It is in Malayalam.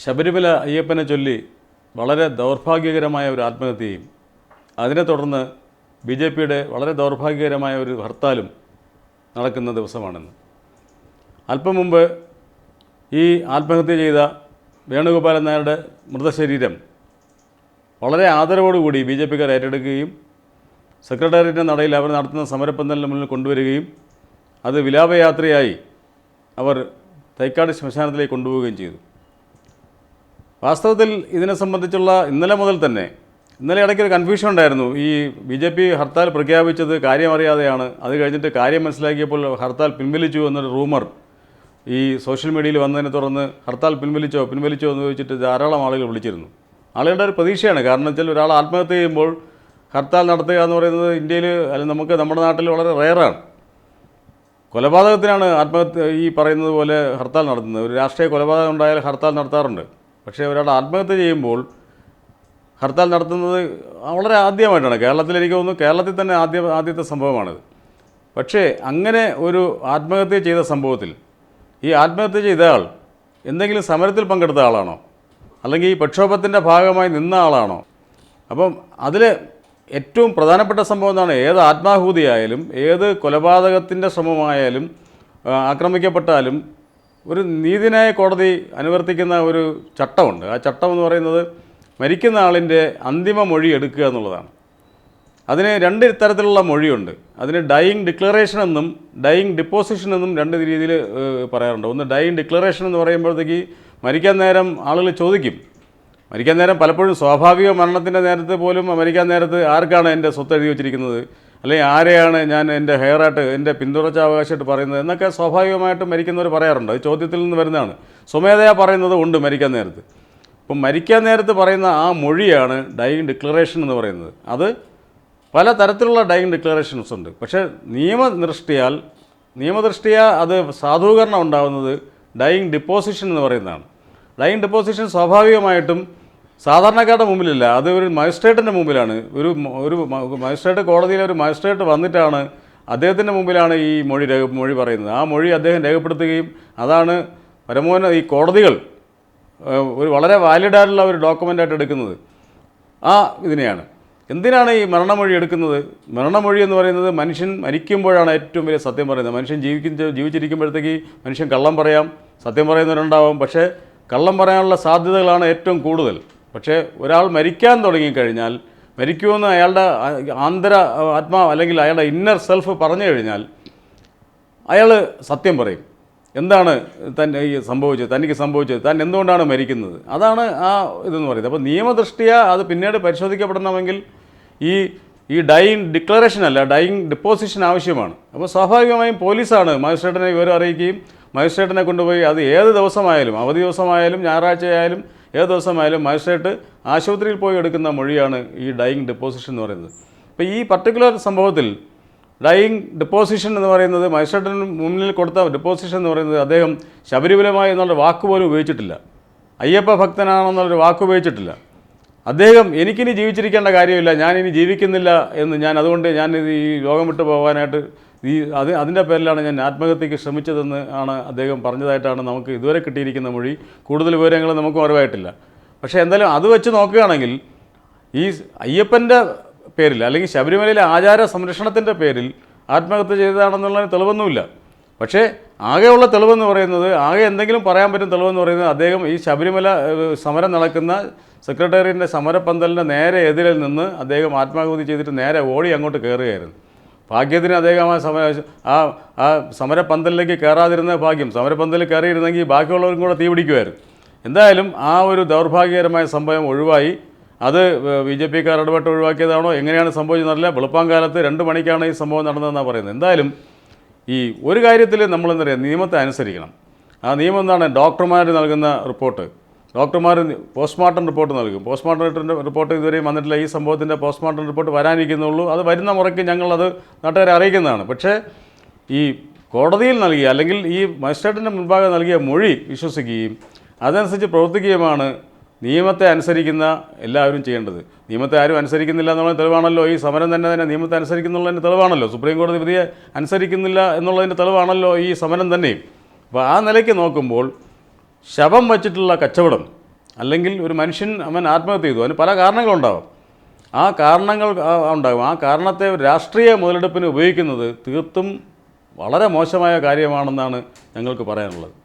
ശബരിമല അയ്യപ്പനെ ചൊല്ലി വളരെ ദൗർഭാഗ്യകരമായ ഒരു ആത്മഹത്യയും അതിനെ തുടർന്ന് ബി.ജെ.പിയുടെ വളരെ ദൗർഭാഗ്യകരമായ ഒരു ഹർത്താലും നടക്കുന്ന ദിവസമാണെന്ന്. അല്പം മുമ്പ് ഈ ആത്മഹത്യ ചെയ്ത വേണുഗോപാലൻ നായരുടെ മൃതശരീരം വളരെ ആദരവോടുകൂടി ബി.ജെ.പിക്കാർ ഏറ്റെടുക്കുകയും സെക്രട്ടേറിയറ്റിൻ്റെ നടയിൽ അവർ നടത്തുന്ന സമരപ്പന്തലിന് മുന്നിൽ കൊണ്ടുവരികയും അത് വിലാപയാത്രയായി അവർ തൈക്കാട് ശ്മശാനത്തിലേക്ക് കൊണ്ടുപോവുകയും ചെയ്തു. വാസ്തവത്തിൽ ഇതിനെ സംബന്ധിച്ചുള്ള ഇന്നലെ മുതൽ തന്നെ ഇടയ്ക്കൊരു കൺഫ്യൂഷൻ ഉണ്ടായിരുന്നു. ഈ ബി.ജെ.പി ഹർത്താൽ പ്രഖ്യാപിച്ചത് കാര്യമറിയാതെയാണ്, അത് കഴിഞ്ഞിട്ട് കാര്യം മനസ്സിലാക്കിയപ്പോൾ ഹർത്താൽ പിൻവലിച്ചു എന്നൊരു റൂമർ ഈ സോഷ്യൽ മീഡിയയിൽ വന്നതിനെ തുടർന്ന് ഹർത്താൽ പിൻവലിച്ചോ എന്ന് ചോദിച്ചിട്ട് ധാരാളം ആളുകൾ വിളിച്ചിരുന്നു. ആളുകളുടെ ഒരു പ്രതീക്ഷയാണ്. കാരണം വെച്ചാൽ ഒരാൾ ആത്മഹത്യ ചെയ്യുമ്പോൾ ഹർത്താൽ നടത്തുക എന്ന് പറയുന്നത് ഇന്ത്യയിൽ അല്ലെങ്കിൽ നമ്മുടെ നാട്ടിൽ വളരെ റെയറാണ്. കൊലപാതകത്തിനാണ് ആത്മഹത്യ ഈ പറയുന്നത് പോലെ ഹർത്താൽ നടത്തുന്നത്. ഒരു രാഷ്ട്രീയ കൊലപാതകം ഉണ്ടായാൽ ഹർത്താൽ നടത്താറുണ്ട്. പക്ഷേ ഒരാൾ ആത്മഹത്യ ചെയ്യുമ്പോൾ ഹർത്താൽ നടത്തുന്നത് വളരെ ആദ്യമായിട്ടാണ്. കേരളത്തിൽ എനിക്ക് തോന്നുന്നു കേരളത്തിൽ തന്നെ ആദ്യത്തെ സംഭവമാണിത്. പക്ഷേ അങ്ങനെ ഒരു ആത്മഹത്യ ചെയ്ത സംഭവത്തിൽ ഈ ആത്മഹത്യ ചെയ്ത ആൾ എന്തെങ്കിലും സമരത്തിൽ പങ്കെടുത്ത ആളാണോ, അല്ലെങ്കിൽ ഈ പ്രക്ഷോഭത്തിൻ്റെ ഭാഗമായി നിന്ന ആളാണോ? അപ്പം അതിൽ ഏറ്റവും പ്രധാനപ്പെട്ട സംഭവം എന്താണ്? ഏത് ആത്മാഹൂതിയായാലും ഏത് കൊലപാതകത്തിൻ്റെ ശ്രമമായാലും ആക്രമിക്കപ്പെട്ടാലും ഒരു നീതിന്യായ കോടതി അനുവർത്തിക്കുന്ന ഒരു ചട്ടമുണ്ട്. ആ ചട്ടം എന്ന് പറയുന്നത് മരിക്കുന്ന ആളിൻ്റെ അന്തിമ മൊഴി എടുക്കുക എന്നുള്ളതാണ്. അതിന് രണ്ട് തരത്തിലുള്ള മൊഴിയുണ്ട്. അതിന് ഡൈയിങ് ഡിക്ലറേഷൻ എന്നും ഡൈയിങ് ഡിപ്പോസിഷൻ എന്നും രണ്ട് രീതിയിൽ പറയാറുണ്ട്. ഒന്ന് ഡൈയിങ് ഡിക്ലറേഷൻ എന്ന് പറയുമ്പോഴത്തേക്ക് മരിക്കാൻ നേരം ആളുകൾ ചോദിക്കും. മരിക്കാൻ നേരം പലപ്പോഴും സ്വാഭാവിക മരണത്തിൻ്റെ നേരത്ത് പോലും മരിക്കാൻ നേരത്ത് ആർക്കാണ് എൻ്റെ സ്വത്ത് എഴുതി വച്ചിരിക്കുന്നത്, അല്ലെങ്കിൽ ആരെയാണ് ഞാൻ എൻ്റെ ഹെയറായിട്ട് എൻ്റെ പിന്തുടർച്ചാവകാശമായിട്ട് പറയുന്നത് എന്നൊക്കെ സ്വാഭാവികമായിട്ടും മരിക്കുന്നവർ പറയാറുണ്ട്. അത് ചോദ്യത്തിൽ നിന്ന് വരുന്നതാണ്. സ്വമേധയാ പറയുന്നത് ഉണ്ട് മരിക്കാൻ നേരത്ത്. അപ്പം മരിക്കാൻ നേരത്ത് പറയുന്ന ആ മൊഴിയാണ് ഡൈയിങ് ഡിക്ലറേഷൻ എന്ന് പറയുന്നത്. അത് പല തരത്തിലുള്ള ഡൈയിങ് ഡിക്ലറേഷൻസ് ഉണ്ട്. പക്ഷേ നിയമദൃഷ്ടിയാ അത് സാധൂകരണം ഉണ്ടാകുന്നത് ഡൈയിങ് ഡിപ്പോസിഷൻ എന്ന് പറയുന്നതാണ്. ഡൈയിങ് ഡിപ്പോസിഷൻ സ്വാഭാവികമായിട്ടും സാധാരണക്കാരുടെ മുമ്പിലില്ല, അത് ഒരു മജിസ്ട്രേറ്റിൻ്റെ മുമ്പിലാണ്. ഒരു മജിസ്ട്രേറ്റ്, കോടതിയിലെ ഒരു മജിസ്ട്രേറ്റ് വന്നിട്ടാണ് അദ്ദേഹത്തിൻ്റെ മുമ്പിലാണ് ഈ മൊഴി പറയുന്നത്. ആ മൊഴി അദ്ദേഹം രേഖപ്പെടുത്തുകയും അതാണ് ഈ കോടതികൾ ഒരു വളരെ വാലിഡായിട്ടുള്ള ഒരു ഡോക്യുമെൻ്റായിട്ട് എടുക്കുന്നത്. ആ ഇതിനെയാണ്. എന്തിനാണ് ഈ മരണമൊഴി എടുക്കുന്നത്? മരണമൊഴി എന്ന് പറയുന്നത് മനുഷ്യൻ മരിക്കുമ്പോഴാണ് ഏറ്റവും വലിയ സത്യം പറയുന്നത്. മനുഷ്യൻ ജീവിച്ചിരിക്കുമ്പോഴത്തേക്ക് മനുഷ്യൻ കള്ളം പറയാം, സത്യം പറയുന്നവരുണ്ടാവും. പക്ഷേ കള്ളം പറയാനുള്ള സാധ്യതകളാണ് ഏറ്റവും കൂടുതൽ. പക്ഷേ ഒരാൾ മരിക്കാൻ തുടങ്ങിക്കഴിഞ്ഞാൽ, മരിക്കുമെന്ന് അയാളുടെ ആത്മാവ് അല്ലെങ്കിൽ അയാളുടെ ഇന്നർ സെൽഫ് പറഞ്ഞു കഴിഞ്ഞാൽ അയാൾ സത്യം പറയും. എന്താണ് തനിക്ക് സംഭവിച്ചത്, താൻ എന്തുകൊണ്ടാണ് മരിക്കുന്നത്, അതാണ് ആ ഇതെന്ന് പറയുന്നത്. അപ്പോൾ നിയമദൃഷ്ടിയാ അത് പിന്നീട് പരിശോധിക്കപ്പെടണമെങ്കിൽ ഈ ഡൈയിങ് ഡിക്ലറേഷൻ അല്ല, ഡൈയിങ് ഡിപ്പോസിഷൻ ആവശ്യമാണ്. അപ്പോൾ സ്വാഭാവികമായും പോലീസാണ് മജിസ്ട്രേറ്റിനെ വിവരം അറിയിക്കുകയും മജിസ്ട്രേറ്റിനെ കൊണ്ടുപോയി അത് ഏത് ദിവസമായാലും, അവധി ദിവസമായാലും ഞായറാഴ്ചയായാലും ഏത് ദിവസമായാലും മജിസ്ട്രേറ്റ് ആശുപത്രിയിൽ പോയി എടുക്കുന്ന മൊഴിയാണ് ഈ ഡൈയിങ് ഡിപ്പോസിഷൻ എന്ന് പറയുന്നത്. അപ്പോൾ ഈ പർട്ടിക്കുലർ സംഭവത്തിൽ ഡൈയിങ് ഡിപ്പോസിഷൻ എന്ന് പറയുന്നത് മജിസ്ട്രേറ്റിന് മുന്നിൽ കൊടുത്ത ഡിപ്പോസിഷൻ എന്ന് പറയുന്നത് അദ്ദേഹം ശബരിമലമായി എന്നുള്ള വാക്ക് പോലും ഉപയോഗിച്ചിട്ടില്ല, അയ്യപ്പ ഭക്തനാണെന്നുള്ളൊരു വാക്ക് ഉപയോഗിച്ചിട്ടില്ല. അദ്ദേഹം എനിക്കിനി ജീവിച്ചിരിക്കേണ്ട കാര്യമില്ല, ഞാനിനി ജീവിക്കുന്നില്ല എന്ന് അതുകൊണ്ട് ഞാനിത് ഈ ലോകം വിട്ടു പോകാനായിട്ട് അതിൻ്റെ പേരിലാണ് ഞാൻ ആത്മഹത്യക്ക് ശ്രമിച്ചതെന്ന് ആണ് അദ്ദേഹം പറഞ്ഞതായിട്ടാണ് നമുക്ക് ഇതുവരെ കിട്ടിയിരിക്കുന്ന മൊഴി. കൂടുതൽ വിവരങ്ങൾ നമുക്കും അറിവായിട്ടില്ല. പക്ഷേ എന്തായാലും അത് വെച്ച് നോക്കുകയാണെങ്കിൽ ഈ അയ്യപ്പൻ്റെ പേരിൽ അല്ലെങ്കിൽ ശബരിമലയിലെ ആചാര സംരക്ഷണത്തിൻ്റെ പേരിൽ ആത്മഹത്യ ചെയ്തതാണെന്നുള്ളതിന് തെളിവൊന്നുമില്ല. പക്ഷേ ആകെയുള്ള തെളിവെന്ന് പറയുന്നത്, ആകെ എന്തെങ്കിലും പറയാൻ പറ്റും തെളിവെന്ന് പറയുന്നത്, അദ്ദേഹം ഈ ശബരിമല സമരം നടക്കുന്ന സെക്രട്ടേറിയറ്റിൻ്റെ സമരപ്പന്തലിൻ്റെ നേരെ എതിരിൽ നിന്ന് അദ്ദേഹം ആത്മാഹുതി ചെയ്തിട്ട് നേരെ ഓടി അങ്ങോട്ട് കയറുകയായിരുന്നു. ഭാഗ്യത്തിന് അദ്ദേഹം ആ സമരപ്പന്തലിലേക്ക് കയറാതിരുന്ന ഭാഗ്യം. സമരപ്പന്തലിൽ കയറിയിരുന്നെങ്കിൽ ബാക്കിയുള്ളവർക്കും കൂടെ തീ പിടിക്കുമായിരുന്നു. എന്തായാലും ആ ഒരു ദൗർഭാഗ്യകരമായ സംഭവം ഒഴിവായി. അത് ബി.ജെ.പിക്കാർ ഇടപെട്ട് ഒഴിവാക്കിയതാണോ എങ്ങനെയാണ് സംഭവിച്ചതെന്നറിയില്ല. വെളുപ്പാങ്കാലത്ത് 2 മണിക്കാണ് ഈ സംഭവം നടന്നതെന്നാണ് പറയുന്നത്. എന്തായാലും ഈ ഒരു കാര്യത്തിൽ നമ്മളെന്താ പറയുക, നിയമത്തെ അനുസരിക്കണം. ആ നിയമം എന്താണ്? ഡോക്ടർമാർ നൽകുന്ന റിപ്പോർട്ട്, ഡോക്ടർമാർ പോസ്റ്റ്മോർട്ടം റിപ്പോർട്ട് നൽകും. പോസ്റ്റ്മോർട്ടം റിപ്പോർട്ട് ഇതുവരെയും വന്നിട്ടില്ല. ഈ സംഭവത്തിൻ്റെ പോസ്റ്റ്മോർട്ടം റിപ്പോർട്ട് വരാനിരിക്കുന്നുള്ളൂ. അത് വരുന്ന മുറയ്ക്ക് ഞങ്ങളത് നാട്ടുകാരെ അറിയിക്കുന്നതാണ്. പക്ഷേ ഈ കോടതിയിൽ നൽകിയ അല്ലെങ്കിൽ ഈ മജിസ്ട്രേറ്റിൻ്റെ മുൻപാകെ നൽകിയ മൊഴി വിശ്വസിക്കുകയും അതനുസരിച്ച് പ്രവർത്തിക്കുകയുമാണ് നിയമത്തെ അനുസരിക്കുന്ന എല്ലാവരും ചെയ്യേണ്ടത്. നിയമത്തെ ആരും അനുസരിക്കുന്നില്ല എന്നുള്ള തെളിവാണല്ലോ ഈ സമരം തന്നെ നിയമത്തെ അനുസരിക്കുന്നുള്ളതിൻ്റെ തെളിവാണല്ലോ. സുപ്രീം കോടതി വിധിയെ അനുസരിക്കുന്നില്ല എന്നുള്ളതിൻ്റെ തെളിവാണല്ലോ ഈ സമരം തന്നെയും. അപ്പോൾ ആ നിലയ്ക്ക് നോക്കുമ്പോൾ ശവം വച്ചിട്ടുള്ള കച്ചവടം അല്ലെങ്കിൽ ഒരു മനുഷ്യൻ അവൻ ആത്മഹത്യ ചെയ്തു, അതിന് പല കാരണങ്ങളുണ്ടാവും. ആ കാരണങ്ങൾ ഉണ്ടാകും. ആ കാരണത്തെ രാഷ്ട്രീയ മുതലെടുപ്പിന് ഉപയോഗിക്കുന്നത് തീർത്തും വളരെ മോശമായ കാര്യമാണെന്നാണ് ഞങ്ങൾക്ക് പറയാനുള്ളത്.